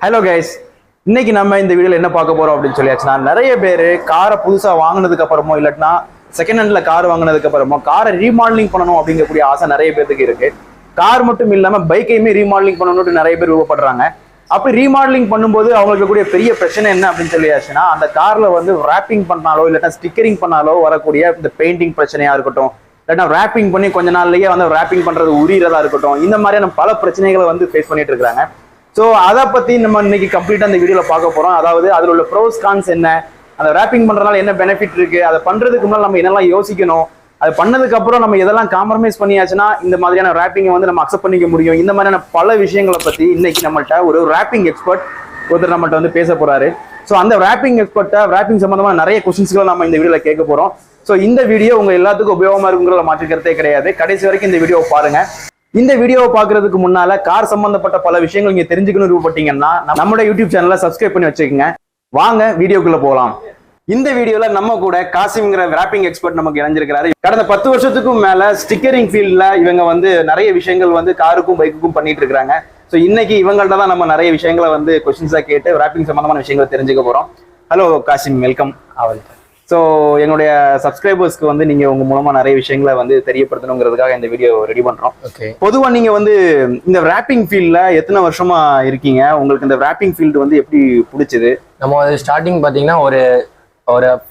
Hello guys, இன்னைக்கு நம்ம இந்த வீடியோல என்ன பார்க்க போறோம் அப்படின்னு சொல்லியாச்சுன்னா, நிறைய பேர் காரை புதுசா வாங்கினதுக்கு அப்புறமோ இல்லாட்டினா செகண்ட் ஹேண்ட்ல கார் வாங்கினதுக்கு அப்புறமோ காரை ரீமாடலிங் பண்ணணும் அப்படிங்கக்கூடிய ஆசை நிறைய பேருக்கு இருக்கு. கார் மட்டும் இல்லாம பைக்கையுமே ரீமாடலிங் பண்ணணும்னு நிறைய பேர் விருப்பப்படுறாங்க. அப்படி ரீமாடலிங் பண்ணும்போது அவங்களுக்கு கூடிய பெரிய பிரச்சனை என்ன அப்படின்னு சொல்லியாச்சுன்னா, அந்த கார்ல வந்து ராப்பிங் பண்ணாலோ இல்லாட்டா ஸ்டிக்கரிங் பண்ணாலோ வரக்கூடிய இந்த பெயிண்டிங் பிரச்சனையா இருக்கட்டும், இல்லாட்டா ராப்பிங் பண்ணி கொஞ்ச நாள்லயே வந்து ராப்பிங் பண்றது உரியறதா இருக்கட்டும், இந்த மாதிரியான பல பிரச்சனைகளை வந்து ஃபேஸ் பண்ணிட்டு இருக்காங்க. ஸோ அதை பத்தி நம்ம இன்னைக்கு கம்ப்ளீட்டா இந்த வீடியோல பார்க்க போறோம். அதாவது அதில் உள்ள ப்ரோஸ் கான்ஸ் என்ன, அந்த ராப்பிங் பண்றதுனால என்ன பெனிஃபிட் இருக்கு, அதை பண்றதுக்கு முன்னாடி நம்ம என்னெல்லாம் யோசிக்கணும், அது பண்ணதுக்கு அப்புறம் நம்ம எதெல்லாம் காம்ப்ரமைஸ் பண்ணியாச்சுன்னா இந்த மாதிரியான ராப்பிங்கை வந்து நம்ம அக்செப்ட் பண்ணிக்க முடியும். இந்த மாதிரியான பல விஷயங்களை பத்தி இன்னைக்கு நம்மள்ட்ட ஒரு ராப்பிங் எக்ஸ்பர்ட் ஒருத்தர் நம்மள்ட்ட வந்து பேச போறாரு. ஸோ அந்த ராப்பிங் எக்ஸ்பர்ட்டை ராப்பிங் சம்பந்தமா நிறைய கொஸ்டின்ஸ்களை நம்ம இந்த வீடியோல கேட்க போறோம். ஸோ இந்த வீடியோ உங்க எல்லாத்துக்கும் உபயோகமா இருக்குங்கிறத மாற்றிக்கிறதே கிடையாது. கடைசி வரைக்கும் இந்த வீடியோவை பாருங்க. இந்த வீடியோவை பார்க்கறதுக்கு முன்னால கார் சம்பந்தப்பட்ட பல விஷயங்கள் நீங்க தெரிஞ்சுக்கணும் விருப்பப்பட்டீங்கன்னா நம்மளோட யூடியூப் சேனலை சப்ஸ்கிரைப் பண்ணி வச்சுக்கோங்க. வாங்க வீடியோக்குள்ள போகலாம். இந்த வீடியோல நம்ம கூட காசிம்ங்கிற ராப்பிங் எக்ஸ்பர்ட் நமக்கு இணைஞ்சிருக்கிறாரு. கடந்த 10 வருஷத்துக்கும் மேல ஸ்டிக்கரிங் ஃபீல்ட்ல இவங்க வந்து நிறைய விஷயங்கள் வந்து காருக்கும் பைக்குக்கும் பண்ணிட்டு இருக்காங்க. ஸோ இன்னைக்கு இவங்கள்ட்ட தான் நம்ம நிறைய விஷயங்களை வந்து கொஸ்டின்ஸா கேட்டு ராப்பிங் சம்பந்தமான விஷயங்களை தெரிஞ்சுக்க போறோம். Hello Kasim, welcome. ஸோ என்னுடைய சப்ஸ்கிரைபர்ஸ்க்கு வந்து நீங்க உங்க மூலமா நிறைய விஷயங்களை வந்து தெரியப்படுத்தணுங்கிறதுக்காக இந்த வீடியோ ரெடி பண்றோம். பொதுவா நீங்க வந்து இந்த ராப்பிங் ஃபீல்ட்ல எத்தனை வருஷமா இருக்கீங்க? உங்களுக்கு இந்த ராப்பிங் ஃபீல்டு வந்து எப்படி பிடிச்சது? நம்ம ஸ்டார்டிங் பாத்தீங்கன்னா ஒரு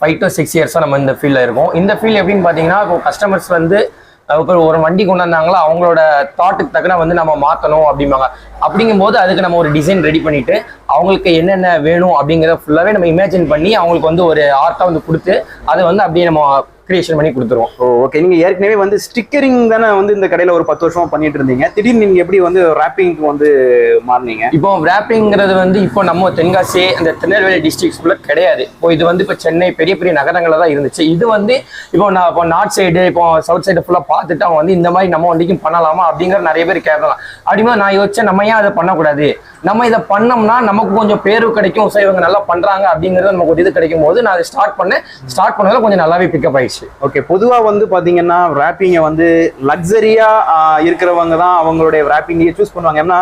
5 to 6 இயர்ஸா நம்ம இந்த ஃபீல்ட்ல இருக்கோம். இந்த ஃபீல்ட் எப்படின்னு பாத்தீங்கன்னா, இப்போ கஸ்டமர்ஸ் வந்து ஒரு வண்டி கொண்டு வந்தாங்களா, அவங்களோட தாட்டுக்கு தக்கன வந்து நம்ம மாற்றணும் அப்படிம்பாங்க. அப்படிங்கும்போது அதுக்கு நம்ம ஒரு டிசைன் ரெடி பண்ணிட்டு அவங்களுக்கு என்னென்ன வேணும் அப்படிங்கிறத ஃபுல்லாகவே நம்ம இமேஜின் பண்ணி அவங்களுக்கு வந்து ஒரு ஆர்ட்டாக வந்து கொடுத்து அதை வந்து அப்படியே நம்ம கிரியேஷன் பண்ணி கொடுத்துருவோம். ஓகே, நீங்க ஏற்கனவே வந்து ஸ்டிக்கரிங் தானே வந்து இந்த கடையில ஒரு 10 வருஷமா பண்ணிட்டு இருந்தீங்க. திடீர்னு நீங்க எப்படி வந்து ராப்பிங்க்கு வந்து மாறினீங்க? இப்போ ராப்பிங்கிறது வந்து இப்போ நம்ம தென்காசி அந்த திருநெல்வேலி டிஸ்ட்ரிக்ஸ்குள்ள கிடையாது. இப்போ இது வந்து இப்போ சென்னை பெரிய பெரிய நகரங்களில் தான் இருந்துச்சு. இது வந்து இப்போ நார்த் சைடு இப்போ சவுத் சைடு ஃபுல்லாக பார்த்துட்டு அவங்க வந்து இந்த மாதிரி நம்ம வண்டிக்கும் பண்ணலாமா அப்படிங்கிற நிறைய பேர் கேட்கலாம். அப்படிமா நான் யோசிச்சேன், நம்ம ஏன் அதை பண்ணக்கூடாது, நம்ம இதை பண்ணோம்னா நமக்கு கொஞ்சம் பேரு கிடைக்கும், ஸோ இவங்க நல்லா பண்றாங்க அப்படிங்கிறது நமக்கு ஒரு இது கிடைக்கும் போது நான் அதை ஸ்டார்ட் பண்ணதில் கொஞ்சம் நல்லாவே பிக்கப் ஆயிடுச்சு. ஓகே, பொதுவா வந்து பாத்தீங்கன்னா ராப்பிங்கை வந்து லக்ஸரியா இருக்கிறவங்க தான் அவங்களுடைய ராப்பிங்கை சூஸ் பண்ணுவாங்க. ஏன்னா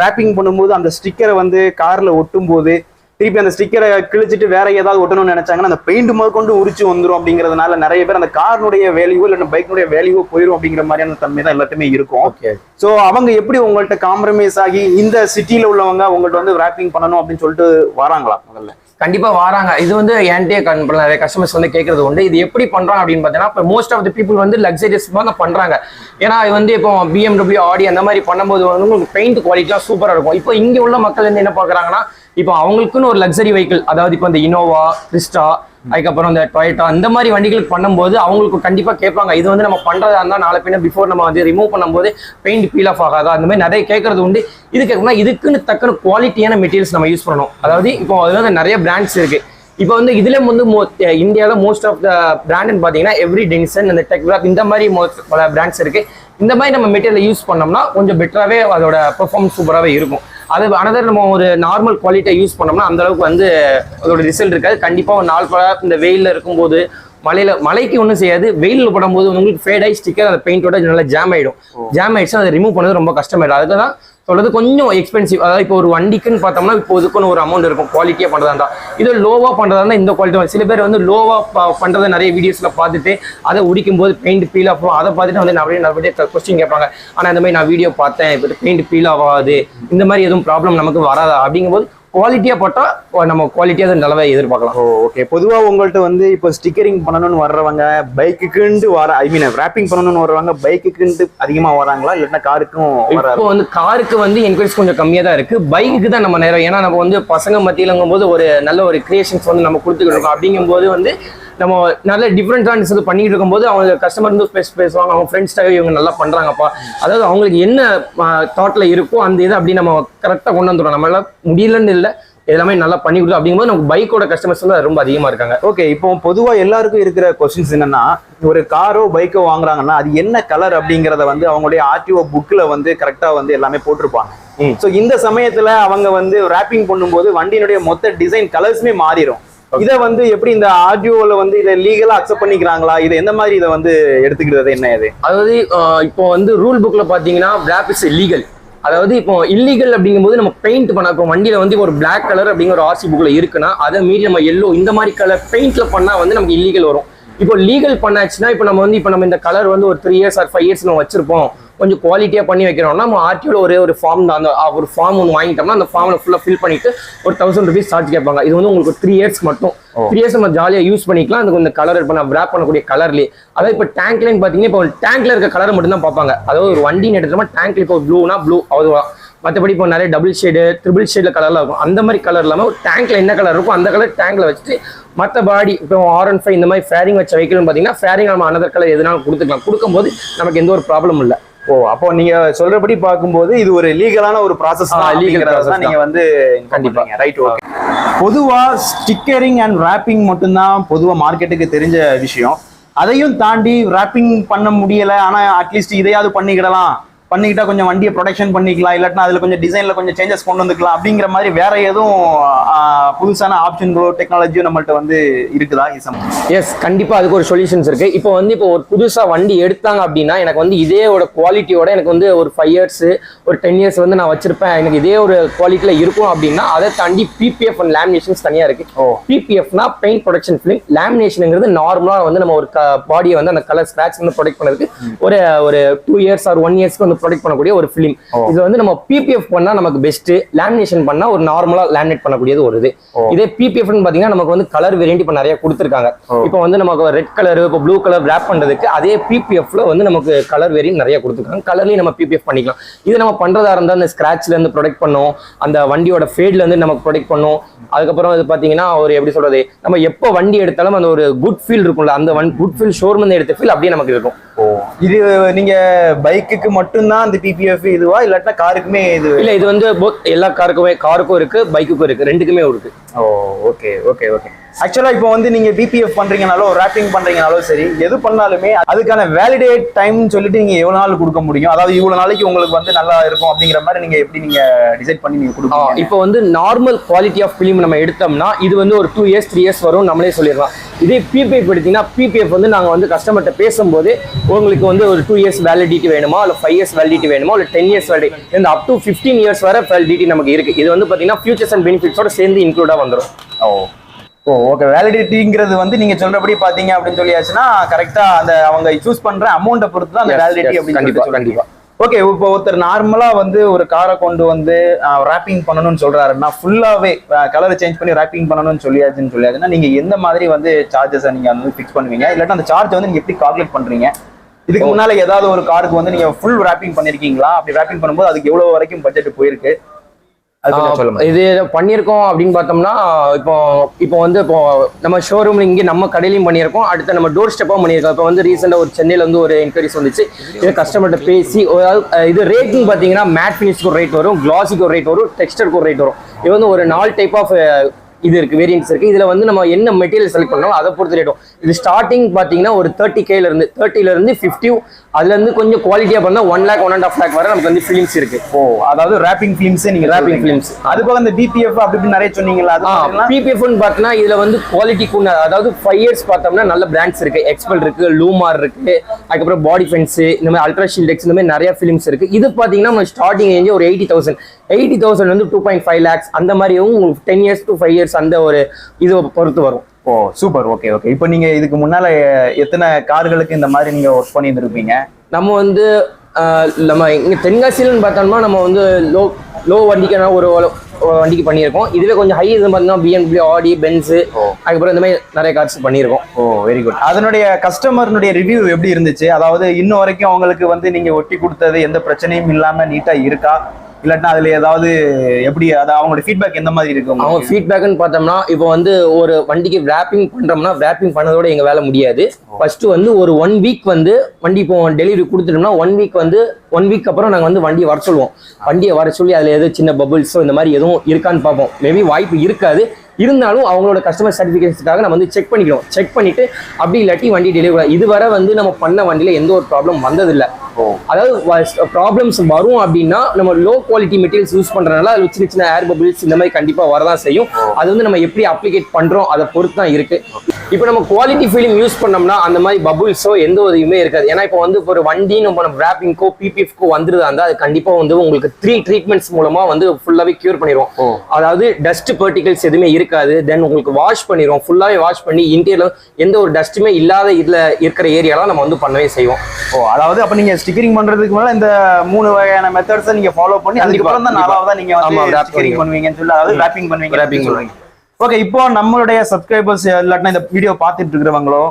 ராப்பிங் பண்ணும்போது அந்த ஸ்டிக்கரை வந்து கார்ல ஒட்டும் போது திருப்பி அந்த ஸ்டிக்கரை கிழிச்சிட்டு வேற ஏதாவது ஒட்டணும்னு நினைச்சாங்கன்னா அந்த பெயிண்ட் முதல் கொண்டு உரிச்சு வந்துடும். அப்படிங்கிறதுனால நிறைய பேர் அந்த கார்னுடைய வேல்யூவோ இல்லை பைக்கினுடைய வேல்யூவோ போயிடும் அப்படிங்கிற மாதிரியான தன்மை தான் எல்லாத்துமே இருக்கும். ஸோ அவங்க எப்படி உங்கள்கிட்ட காம்ப்ரமைஸ் ஆகி இந்த சிட்டியில உள்ளவங்க உங்கள்கிட்ட வந்து ராப்பிங் பண்ணணும் அப்படின்னு சொல்லிட்டு வராங்களா? முதல்ல கண்டிப்பா வராங்க. இது வந்து என்கிட்டயே நிறைய கஸ்டமர்ஸ் வந்து கேட்கறது உண்டு. இது எப்படி பண்றாங்க அப்படின்னு பார்த்தீங்கன்னா, இப்போ மோஸ்ட் ஆஃப் தி பீப்புள் வந்து லக்ஸரியஸ் தான் பண்றாங்க. ஏன்னா இது வந்து இப்போ BMW, ஆடி அந்த மாதிரி பண்ணும்போது வந்து உங்களுக்கு பெயிண்ட் குவாலிட்டிலாம் சூப்பரா இருக்கும். இப்போ இங்க உள்ள மக்கள் வந்து என்ன பாக்குறாங்கன்னா, இப்போ அவங்களுக்குன்னு ஒரு லக்ஸரி வெஹிக்கிள், அதாவது இப்போ இந்த இனோவா, கிறிஸ்டா, அதுக்கப்புறம் இந்த டொயோட்டா இந்த மாதிரி வண்டிகளுக்கு பண்ணும்போது அவங்களுக்கு கண்டிப்பா கேட்பாங்க, இது வந்து நம்ம பண்றதா இருந்தா நாளை பின்ன பிஃபோர் நம்ம வந்து ரிமூவ் பண்ணும்போது பெயிண்ட் பீல் ஆஃப் ஆகாதா, அந்த மாதிரி நிறைய கேட்கறது உண்டு. இதுக்குன்னு தக்கன குவாலிட்டியான மெட்டீரியல்ஸ் நம்ம யூஸ் பண்ணணும். அதாவது இப்போ வந்து நிறைய பிராண்ட்ஸ் இருக்கு. இப்போ வந்து இதுல வந்து இந்தியாவில் மோஸ்ட் ஆஃப் த பிராண்ட்னு பாத்தீங்கன்னா எவ்ரி டென்சன், இந்த டெக்ராப், இந்த மாதிரி பல பிராண்ட்ஸ் இருக்கு. இந்த மாதிரி நம்ம மெட்டீரியல் யூஸ் பண்ணோம்னா கொஞ்சம் பெட்டராகவே அதோட பெர்ஃபார்மன்ஸ் சூப்பராகவே இருக்கும். அது அனதர் நம்ம ஒரு நார்மல் குவாலிட்டியை யூஸ் பண்ணோம்னா அந்த அளவுக்கு வந்து அதோட ரிசல்ட் இருக்காது. கண்டிப்பாக ஒரு நாள் இந்த வெயிலில் இருக்கும்போது மழைக்கு ஒன்றும் செய்யாது, வெயிலில் படும்போது உங்களுக்கு ஃபேட் ஆகி ஸ்டிக்கர் அந்த பெயிண்டோட நல்லா ஜாம் ஆயிடுச்சுன்னா அதை ரிமூவ் பண்ணது ரொம்ப கஷ்டமாயிடும். அதுக்கு தான் சொல்றது கொஞ்சம் எக்ஸ்பென்சிவ். அதாவது இப்போ ஒரு வண்டிக்குன்னு பார்த்தோம்னா இப்போ இதுக்குன்னு ஒரு அமௌண்ட் இருக்கும். குவாலிட்டியா பண்றதா இருந்தா, இது லோவா பண்றதா இருந்தா இந்த குவாலிட்டி. சில பேர் வந்து லோவா பண்றதை நிறைய வீடியோஸ்ல பார்த்துட்டு அதை உடிக்கும் போது பெயிண்ட் பீல் ஆகும். அதை பார்த்துட்டு வந்து நிறைய கொஸ்டின் கேட்பாங்க. ஆனா இந்த மாதிரி நான் வீடியோ பார்த்தேன், இப்போ பெயிண்ட் பீல் ஆகாது, இந்த மாதிரி எதுவும் ப்ராப்ளம் நமக்கு வராதா அப்படிங்கும்போது குவாலிட்டியா போட்டா நம்ம குவாலிட்டியா நல்லாவே எதிர்பார்க்கலாம். ஓகே, பொதுவா உங்கள்கிட்ட வந்து இப்போ ஸ்டிக்கரிங் பண்ணணும்னு வர்றவங்க பைக்குக்குண்டு ராப்பிங் பண்ணணும்னு வர்றவங்க பைக்குக்குண்டு அதிகமா வராங்களா, இல்லைன்னா காருக்கும்? இப்போ வந்து காருக்கு வந்து என்கரேஜ் கொஞ்சம் கம்மியா தான் இருக்கு. பைக்குக்கு தான் நம்ம நேரம். ஏன்னா நம்ம வந்து பசங்க மத்தியிலங்கும் போது ஒரு நல்ல ஒரு கிரியேஷன்ஸ் வந்து நம்ம கொடுத்துக்கிட்டு இருக்கோம். அப்படிங்கும்போது வந்து நம்ம நல்ல டிஃப்ரெண்டான இது பண்ணிட்டு இருக்கும்போது அவங்க கஸ்டமர் வந்து பேசுவாங்க, அவங்க ஃப்ரெண்ட்ஸ்டாக இவங்க நல்லா பண்றாங்கப்பா, அதாவது அவங்களுக்கு என்ன தாட்ல இருக்கோ அந்த இதை அப்படி நம்ம கரெக்டாக கொண்டு வந்துடும். நம்மளால முடியலன்னு இல்லை, எல்லாமே நல்லா பண்ணி கொடுத்தோம். அப்படிங்கும்போது நமக்கு பைக்கோட கஸ்டமர்ஸ் வந்து ரொம்ப அதிகமா இருக்காங்க. ஓகே, இப்போ பொதுவா எல்லாருக்கும் இருக்கிற கொஸ்டின்ஸ் என்னன்னா, ஒரு காரோ பைக்கோ வாங்குறாங்கன்னா அது என்ன கலர் அப்படிங்கறத வந்து அவங்களுடைய ஆர்டிஓ புக்ல வந்து கரெக்டா வந்து எல்லாமே போட்டிருப்பாங்க. ஸோ இந்த சமயத்துல அவங்க வந்து ராப்பிங் பண்ணும்போது வண்டியினுடைய மொத்த டிசைன் கலர்ஸுமே மாறிடும். இதை வந்து எப்படி இந்த ஆர்டிஓல வந்து இதை லீகலா அக்செப்ட் பண்ணிக்கிறாங்களா, இதை எந்த மாதிரி இதை வந்து எடுத்துக்கிறது, என்ன இது? அதாவது இப்போ வந்து ரூல் புக்ல பாத்தீங்கன்னா ராப் இஸ் லீகல். அதாவது இப்போ இல்லீகல் அப்படிங்கும்போது நம்ம பெயிண்ட் பண்ண இப்போ வண்டியில வந்து ஒரு பிளாக் கலர் அப்படிங்கிற ஒரு ஆர்சி புக்ல இருக்குன்னா அதை மீறி நம்ம எல்லோ இந்த மாதிரி கலர் பெயிண்ட்ல பண்ணா வந்து நமக்கு இல்லீகல் வரும். இப்போ லீகல் பண்ணாச்சுன்னா இப்போ நம்ம இந்த கலர் வந்து ஒரு 3 years or 5 years நம்ம வச்சிருப்போம், கொஞ்சம் குவாலிட்டியா பண்ணி வைக்கிறோம்னா நம்ம ஆர்டிஓல ஒரு ஃபார்ம் தான், அந்த ஒரு ஃபார்ம் ஒன்று வாங்கிட்டோம்னா அந்த ஃபார்ம்ல ஃபுல்லா ஃபில் பண்ணிட்டு ஒரு 1000 rupees சார்ஜ் கேட்பாங்க. இது வந்து உங்களுக்கு 3 years மட்டும். 3 years நம்ம ஜாலியா யூஸ் பண்ணிக்கலாம். அதுக்கு இந்த கலர் இப்போ நான் விராப் பண்ணக்கூடிய கலர்லேயே, அதாவது இப்போ டேங்க்லன்னு பாத்தீங்கன்னா இப்போ டேங்க்ல இருக்க கலர் மட்டும் தான் பார்ப்பாங்க. அதாவது ஒரு வண்டின்னு எடுத்தோம்னா டேங்க்ல இப்போ ப்ளூனா ப்ளூ அவ்வளோ, மற்றபடி இப்போ நிறைய டபுள் ஷேடு ட்ரிபிள் ஷேட்ல கலர்லாம் இருக்கும். அந்த மாதிரி கலர் இல்லாமல் ஒரு டேங்க்ல என்ன கலர் இருக்கும் அந்த கலர் டேங்க்ல வச்சுட்டு மற்ற பாடி இப்போ R15 இந்த மாதிரி ஃபேரிங் வச்ச வெஹிக்கிள்னு பார்த்தீங்கன்னா ஃபேரிங் நம்ம அனதர் கலர் எதுனாலும் கொடுத்துக்கலாம். கொடுக்கும்போது நமக்கு எந்த ஒரு ப்ராப்ளம் இல்லை. அப்போ நீங்க சொல்றபடி பார்க்கும்போது இது ஒரு லீகலான ஒரு ப்ராசஸ் தான். நீங்க வந்து கண்டிப்பா ரைட். ஓகே, பொதுவா ஸ்டிக்கரிங் அண்ட் ராப்பிங் மட்டும்தான் பொதுவா மார்க்கெட்டுக்கு தெரிஞ்ச விஷயம். அதையும் தாண்டி ராப்பிங் பண்ண முடியல, ஆனா அட்லீஸ்ட் இதையாவது பண்ணிக்கிட்டா கொஞ்சம் வண்டியை ப்ரொடெக்ஷன் பண்ணிக்கலாம், இல்லாட்டினா அதுல கொஞ்சம் டிசைன்ல கொஞ்சம் சேஞ்சஸ் கொண்டு வந்துக்கலாம் அப்படிங்கிற மாதிரி வேற எதுவும் புதுசான ஆப்ஷன்களோ டெக்னாலஜியோ நம்மள்ட்ட வந்து இருக்குதா? எஸ், கண்டிப்பா அதுக்கு ஒரு சொல்யூஷன்ஸ் இருக்கு. இப்போ ஒரு புதுசா வண்டி எடுத்தாங்க அப்படின்னா எனக்கு வந்து இதேயோட குவாலிட்டியோட எனக்கு வந்து ஒரு 5 years ஒரு 10 years வந்து நான் வச்சிருப்பேன், எனக்கு இதே ஒரு குவாலிட்டியில இருக்கும் அப்படின்னா அதை தாண்டி PPF அண்ட் லேமினேஷன்ஸ் தனியா இருக்கு. PPFனா பெயிண்ட் ப்ரொடெக்ஷன் ஃபிலிம், லேமினேஷன்ங்கிறது நார்மலா வந்து நம்ம ஒரு பாடியை வந்து அந்த கலர் ஸ்கிராட்ச் வந்து ப்ரொடெக்ட் பண்ணதுக்கு ஒரு 2 years or 1 year வந்து ப்ரொடெக்ட் பண்ணக்கூடிய ஒரு ஃபிலிம். இது வந்து நம்ம PPF பண்ணா நமக்கு பெஸ்ட், லேமினேஷன் பண்ணா ஒரு நார்மலா லேமினேட் பண்ணக்கூடியது ஒரு இது. இதே PPF பாத்தீங்கன்னா நமக்கு வந்து கலர் வேரியன்ட் இப்ப நிறைய கொடுத்துருக்காங்க. இப்போ வந்து நமக்கு ரெட் கலர் இப்போ ப்ளூ கலர் ராப் பண்றதுக்கு அதே PPFல வந்து நமக்கு கலர் வேரியன்ட் நிறைய கொடுத்துருக்காங்க. கலர்லயும் நம்ம PPF பண்ணிக்கலாம். இது நம்ம பண்றதா இருந்தா அந்த ஸ்கிராட்ச்ல இருந்து ப்ரொடெக்ட் பண்ணும், அந்த வண்டியோட ஃபேட்ல இருந்து நமக்கு ப்ரொடெக்ட் பண்ணும். அதுக்கப்புறம் இது பாத்தீங்கன்னா ஒரு எப்படி சொல்றது, நம்ம எப்போ வண்டி எடுத்தாலும் அந்த ஒரு குட் ஃபீல் இருக்கும்ல, அந்த குட் ஃபீல் ஷோரூம்ல எடுத்த ஃபீல் அப்படியே நமக்கு இருக்கும். இது நீங்க பைக்குக்கு மட்டும்தான் அந்த PPF இதுவா, இல்லாட்டா காருக்குமே இது? இல்ல, இது வந்து எல்லா காருக்கும் இருக்கு, பைக்குக்கும் இருக்கு, ரெண்டுக்குமே இருக்கு. Okay okay okay. ஆக்சுவலா இப்போ வந்து நீங்க PPF பண்றீங்கனாலோ ராப்பிங் பண்றீங்கனாலோ சரி, எது பண்ணாலுமே அதுக்கான வேலிடேட் டைம் சொல்லிட்டு நீங்க எவ்வளவு நாள் கொடுக்க முடியும்? அதாவது இவ்வளவு நாளைக்கு உங்களுக்கு வந்து நல்லா இருக்கும் அப்படிங்கிற மாதிரி நீங்க எப்படி நீங்க டிசைட் பண்ணி நீங்க கொடுப்பீங்க? இப்போ வந்து நார்மல் குவாலிட்டி ஆஃப் ஃபிலிம் நம்ம எடுத்தோம்னா இது வந்து ஒரு 2 years 3 years வரும் நம்மளே சொல்லிடலாம். இதே PPF எடுத்தீங்கன்னா PPF வந்து நாங்க வந்து கஸ்டமர்கிட்ட பேசும்போது உங்களுக்கு வந்து ஒரு 2 years வேலிடிட்டி வேணுமா, இல்ல 5 years வேலிடிட்டி வேணுமா, இல்ல 10 years வேலிடிட்டி, இந்த அப் டு 15 years வரை வேலிடிட்டி நமக்கு இருக்கு. இது வந்து பாத்தீங்கன்னா ஃபியூச்சர்ஸ் அண்ட் பெனிஃபிட்ஸோட சேர்ந்து இன்க்ளூடா வந்துடும். ஓகே, வேலிடிட்டிங்கிறது வந்து நீங்க சொல்றபடி பாத்தீங்க அப்படின்னு சொல்லியாச்சுன்னா கரெக்டா அந்த அவங்க சூஸ் பண்ற அமௌண்ட்டை பொறுத்து தான் அந்த வேலிடிட்டி அப்படின்னு கண்டிப்பா. ஓகே, இப்போ ஒருத்தர் நார்மலா வந்து ஒரு காரை கொண்டு வந்து ராப்பிங் பண்ணணும்னு சொல்றாருன்னா ஃபுல்லாவே கலரை சேஞ்ச் பண்ணி ராப்பிங் பண்ணணும்னு சொல்லியாச்சுன்னா நீங்க எந்த மாதிரி வந்து சார்ஜஸை நீங்க வந்து ஃபிக்ஸ் பண்ணுவீங்க, இல்லாட்டா அந்த சார்ஜ் வந்து நீங்க எப்படி கால்குலேட் பண்றீங்க? இதுக்கு முன்னால ஏதாவது ஒரு காருக்கு வந்து நீங்க ஃபுல் ராப்பிங் பண்ணிருக்கீங்களா? அப்படி ராப்பிங் பண்ணும்போது அதுக்கு எவ்வளவு வரைக்கும் பட்ஜெட் போயிருக்கு? இது பண்ணியிருக்கோம் அப்படின்னு பார்த்தோம்னா இப்போ வந்து நம்ம ஷோரூம்ல இங்கே நம்ம கடையிலையும் பண்ணியிருக்கோம், அடுத்த நம்ம டோர் ஸ்டெப்பாக பண்ணியிருக்கோம். இப்போ வந்து ரீசெண்டாக ஒரு சென்னையில் வந்து ஒரு என்கொயரிஸ் வந்துச்சு. இது கஸ்டமர்கிட்ட பேசி இது ரேட்டிங் பார்த்தீங்கன்னா மேட் ஃபினிஷ்க்கு ஒரு ரேட் வரும், கிளாஸுக்கு ஒரு ரேட் வரும், டெக்ஸ்டருக்கு ஒரு ரேட் வரும். இது வந்து ஒரு 4 டைப் ஆஃப் இது இருக்கு, வேரியன்ட்ஸ் இருக்கு. இதுல வந்து நம்ம என்ன மெட்டீரியல் செலக்ட் பண்ணோம் அதை பொறுத்து ரேட்டும். இது ஸ்டார்டிங் பாத்தீங்கன்னா ஒரு 30K ல இருந்து 50, அதுல இருந்து கொஞ்சம் குவாலிட்டியா பண்ணா 1 lakh 1.5 lakh வரை நமக்கு வந்து ஃபிலிம்ஸ் இருக்கு. அதாவது ராப்பிங் ஃபிலிம்ஸ், நீங்க ராப்பிங் ஃபிலிம்ஸ் அது போக இந்த PPF அப்படி நிறைய சொன்னீங்களா? PPF பார்த்தீங்கன்னா இதுல வந்து குவாலிட்டிக்கு அதாவது 5 years பார்த்தோம்னா நல்ல பிராண்ட்ஸ் இருக்கு, எக்ஸ்பெல் இருக்கு, லூமார் இருக்கு, அதுக்கப்புறம் பாடி ஃபென்ஸ், இந்த மாதிரி அல்ட்ரா ஷீல்டெக்ஸ், இந்த மாதிரி நிறைய ஃபிலிம்ஸ் இருக்கு. இது பாத்தீங்கன்னா நம்ம ஸ்டார்டிங் ரேஞ்ச் ஒரு 80,000 வந்து 2.5 lakhs அந்த மாதிரியும் 10 years to 5 years அந்த ஒரு இது பொறுத்து வரும். சூப்பர். ஓகே. இப்போ நீங்க இதுக்கு முன்னால எத்தனை கார்களுக்கு இந்த மாதிரி நீங்க ஒர்க் பண்ணிட்டு இருப்பீங்க? நம்ம வந்து நம்ம இங்க தென்காசியிலன்னு பார்த்தோம்னா நம்ம வந்து லோ வண்டிக்கான ஒரு வண்டிக்கு பண்ணியிருக்கோம். இதுவே கொஞ்சம் ஹை இது பார்த்தீங்கன்னா BMW, ஆடி, பென்ஸ், அதுக்கப்புறம் இந்த மாதிரி நிறைய கார்ஸ் பண்ணியிருக்கோம். Very good. அதனுடைய கஸ்டமர்னுடைய ரிவ்யூ எப்படி இருந்துச்சு? அதாவது இன்னும் வரைக்கும் அவங்களுக்கு வந்து நீங்க ஒட்டி கொடுத்தது எந்த பிரச்சனையும் இல்லாம நீட்டா இருக்கா, இல்லாட்டினா அதுல ஏதாவது எப்படி அவங்களோட ஃபீட்பேக் எந்த மாதிரி இருக்கு? அவங்க ஃபீட்பேக்னு பார்த்தோம்னா இப்போ வந்து ஒரு வண்டிக்கு ராப்பிங் பண்றோம்னா ராப்பிங் பண்ணதோட எங்க வேலை முடியாது. ஃபர்ஸ்ட் வந்து ஒரு 1 week வந்து வண்டி இப்போ டெலிவரி கொடுத்துட்டோம்னா 1 week அப்புறம் நாங்கள் வந்து வண்டியை வர சொல்லுவோம். வண்டியை வர சொல்லி அதில் எதுவும் சின்ன பபுள்ஸோ இந்த மாதிரி எதுவும் இருக்கான்னு பார்ப்போம். மேபி வாய்ப்பு இருக்காது, இருந்தாலும் அவங்களோட கஸ்டமர் சர்டிஃபிகேஷனுக்காக நம்ம வந்து செக் பண்ணிட்டு அப்படி இல்லாட்டி வண்டி டெலிவரி. இதுவரை வந்து நம்ம பண்ண வண்டியில எந்த ஒரு ப்ராப்ளம் வந்ததில்லை. அதாவது ப்ராப்ளம்ஸ் வரும் அப்படின்னா நம்ம லோ குவாலிட்டி மெட்டீரியல்ஸ் யூஸ் பண்றதுனால அது சின்ன சின்ன ஏர் பபிள்ஸ் இந்த மாதிரி கண்டிப்பா வரதான் செய்யும். அது வந்து நம்ம எப்படி அப்ளிகேட் பண்றோம் அதை பொறுத்து தான் இருக்கு. இப்போ நம்ம குவாலிட்டி ஃபிலிம் யூஸ் பண்ணோம்னா அந்த மாதிரி பபுள்ஸோ எந்த ஒரு இதுவுமே இருக்காது. ஏன்னா இப்போ வந்து ஒரு வண்டி நம்ம ராப்பிங்கோ பிபிஎஃப்கோ வந்துருதா இருந்தா அது கண்டிப்பா வந்து உங்களுக்கு 3 ட்ரீட்மெண்ட்ஸ் மூலமா வந்து ஃபுல்லாவே கியூர் பண்ணிடுவோம். அதாவது டஸ்ட் பார்ட்டிகல்ஸ் எதுவுமே இருக்காது. தென் உங்களுக்கு வாஷ் பண்ணிடுவோம், ஃபுல்லாவே வாஷ் பண்ணி இன்டீரியர் எந்த ஒரு டஸ்ட்டுமே இல்லாத இதுல இருக்கிற ஏரியாலாம் நம்ம வந்து பண்ணவே செய்வோம். அதாவது அப்ப நீங்க ஸ்டிக்கரிங் பண்றதுக்கு மேல இந்த 3 வகையான மெத்தட்ஸ் நீங்க ஃபாலோ பண்ணி அதுக்கப்புறம் தான் 4வதா நீங்க வந்து ஸ்டிக்கரிங் பண்ணுவீங்கன்னு சொல்லி, அதாவது ராப்பிங் பண்ணுவீங்க. ஓகே, இப்போ நம்மளுடைய சப்ஸ்கிரைபர்ஸ் இல்லாட்டினா இந்த வீடியோ பார்த்துட்டு இருக்கிறவங்களோ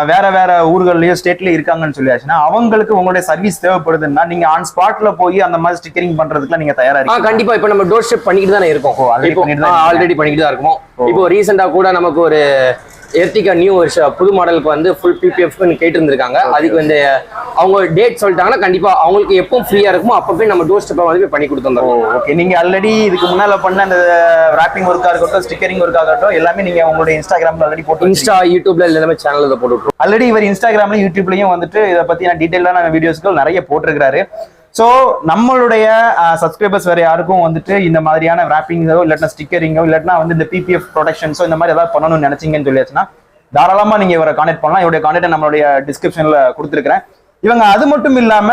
வேற வேற ஊர்கள்லயோ ஸ்டேட்லயே இருக்காங்கன்னு சொல்லியாச்சுன்னா அவங்களுக்கு உங்களுடைய சர்வீஸ் தேவைப்படுதுன்னா நீங்க ஆன் ஸ்பாட்ல போய் அந்த மாதிரி ஸ்டிக்கரிங் பண்றதுக்குலாம் நீங்க தயாரா இருக்கீங்க? கண்டிப்பா. இப்போ நம்ம டோர் ஸ்டெப் பண்ணிட்டு தானே இருக்கோம். ஆல்ரெடி பண்ணிட்டு தான் இருக்கோம். இப்போ ரீசெண்டா கூட நமக்கு ஒரு எர்டிகா நியூ புது மாடலுக்கு வந்து ஃபுல் பிபிஎஃப்னு கேட்டு இருந்திருக்காங்க. அதுக்கு வந்து அவங்க டேட் சொல்லிட்டாங்கன்னா கண்டிப்பா அவங்களுக்கு எப்போ ஃப்ரீயா இருக்குமோ அப்போ போய் நம்ம டோர் ஸ்டெப்பை வந்து பண்ணி கொடுத்துருந்தோம். ஓகே, நீங்க ஆல்ரெடி இதுக்கு முன்னால பண்ண அந்த ராப்பிங் ஒர்க்கா இருக்கட்டும், ஸ்டிக்கரிங் ஒர்க்கா இருக்கட்டும், எல்லாமே நீங்க உங்களுடைய இன்ஸ்டாகிராம்ல ஆல்ரெடி போட்டு, இன்ஸ்டா யூடியூப்ல எல்லாமே சேனல்ல போட்டு ஆல்ரெடி இவர் இன்ஸ்டாகிராம்ல யூடியூப்லயும் வந்துட்டு இதை பத்தின டீடைலான வீடியோஸ்கள் நிறைய போட்டிருக்கிறாரு. ஸோ நம்மளுடைய சப்ஸ்கிரைபர்ஸ் வேற யாருக்கும் வந்துட்டு இந்த மாதிரியான ராப்பிங்கோ இல்லாட்டினா ஸ்டிக்கரிங்கோ இல்லாட்டினா வந்து இந்த பிபிஎஃப் ப்ரொடக்ஷன்ஸோ இந்த மாதிரி ஏதாவது பண்ணணும்னு நினைச்சீங்கன்னு சொல்லியாச்சுன்னா தாராளமா நீங்க இவரை கான்டெக்ட் பண்ணலாம். இவருடைய கான்டெக்ட் நம்மளுடைய டிஸ்கிரிப்ஷன்ல கொடுத்துருக்கிறேன். இவங்க அது மட்டும் இல்லாம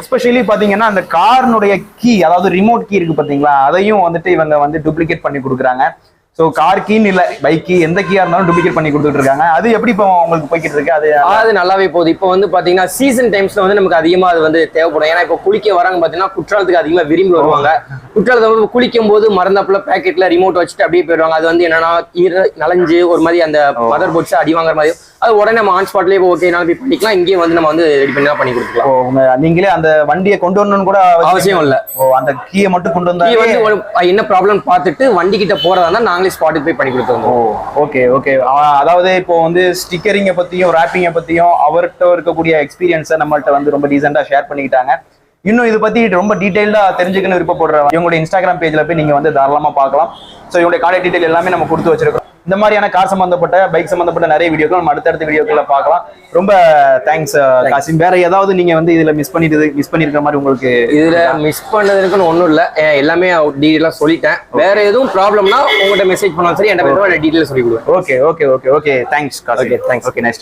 எஸ்பெஷலி பாத்தீங்கன்னா அந்த கார்னுடைய கீ, அதாவது ரிமோட் கீ இருக்கு பாத்தீங்களா, அதையும் வந்துட்டு இவங்க வந்து டூப்ளிகேட் பண்ணி கொடுக்குறாங்க. ஸோ கார் கீன்னு இல்லை, பைக் கீ எந்த கீயா இருந்தாலும் டூப்ளிகேட் பண்ணி கொடுத்துட்டு இருக்காங்க. அது எப்படி இப்போ உங்களுக்கு போய்கிட்டு இருக்கு? அது நல்லாவே போகுது. இப்போ வந்து பாத்தீங்கன்னா சீசன் டைம்ஸ்ல வந்து நமக்கு அதிகமா அது வந்து தேவைப்படும். ஏன்னா இப்போ குளிக்க வராங்க பாத்தீங்கன்னா குற்றாலத்துக்கு அதிகமா விரும்பி வருவாங்க. குற்றாலத்தை வந்து குளிக்கும் போது மறந்தாப்புல பேக்கெட்ல ரிமோட் வச்சுட்டு அப்படியே போயிடுவாங்க. அது வந்து என்னன்னா நலஞ்சு ஒரு மாதிரி அந்த மதர் போர்ட்ஸ் அடி வாங்குற மாதிரி அது உடனே நம்ம ஆன் ஸ்பாட்லயே ஓகே போய் பண்ணிக்கலாம். இங்கேயே வந்து நம்ம வந்து ரெடி பண்ணி கொடுத்துக்கலாம். நீங்களே அந்த வண்டியை கொண்டு வரணும்னு கூட அவசியம் இல்ல. அந்த கீயை மட்டும் கொண்டு வந்தா என்ன ப்ராப்ளம் பார்த்துட்டு வண்டி கிட்ட போறதா நாங்களே ஸ்பாட்டுக்கு போய் பண்ணி கொடுத்துருவோம். Okay okay. அதாவது இப்போ வந்து ஸ்டிக்கரிங்கை பத்தியும் ராப்பிங்கை பத்தியும் அவர்கிட்ட இருக்கக்கூடிய எக்ஸ்பீரியன்ஸை நம்மள்ட்ட வந்து ரொம்ப டீசெண்டா ஷேர் பண்ணிக்கிட்டாங்க. இன்னும் இதை பத்தி ரொம்ப டீடைல்டா தெரிஞ்சுக்கணும் விருப்பப்படுறவங்க இவங்களுடைய இன்ஸ்டாகிராம் பேஜ்ல போய் நீங்க வந்து தாராளமா பார்க்கலாம். ஸோ இவங்களுடைய கான்டாக்ட் டீடைல் எல்லாமே நம்ம கொடுத்து வச்சிருக்கோம். இந்த மாதிரியான கார் சம்பந்தப்பட்ட பைக் சம்பந்தப்பட்ட நிறைய வீடியோக்கள் நம்ம அடுத்தடுத்த வீடியோக்களை பார்க்கலாம். ரொம்ப தேங்க்ஸ் காசிம். வேற ஏதாவது நீங்க வந்து இதுல மிஸ் பண்ணிருக்கிற மாதிரி உங்களுக்கு? இதுல மிஸ் பண்ணதுக்குன்னு ஒண்ணும் இல்ல, எல்லாமே டீடைலா சொல்லிட்டேன். வேற எதுவும் ப்ராப்ளம்னா உங்கள்கிட்ட மெசேஜ் பண்ணலாம், சரி என்கிட்ட டீடைலா சொல்லி கொடுங்க. Okay okay okay okay. Thanks Kasim. Okay, thanks. Okay, next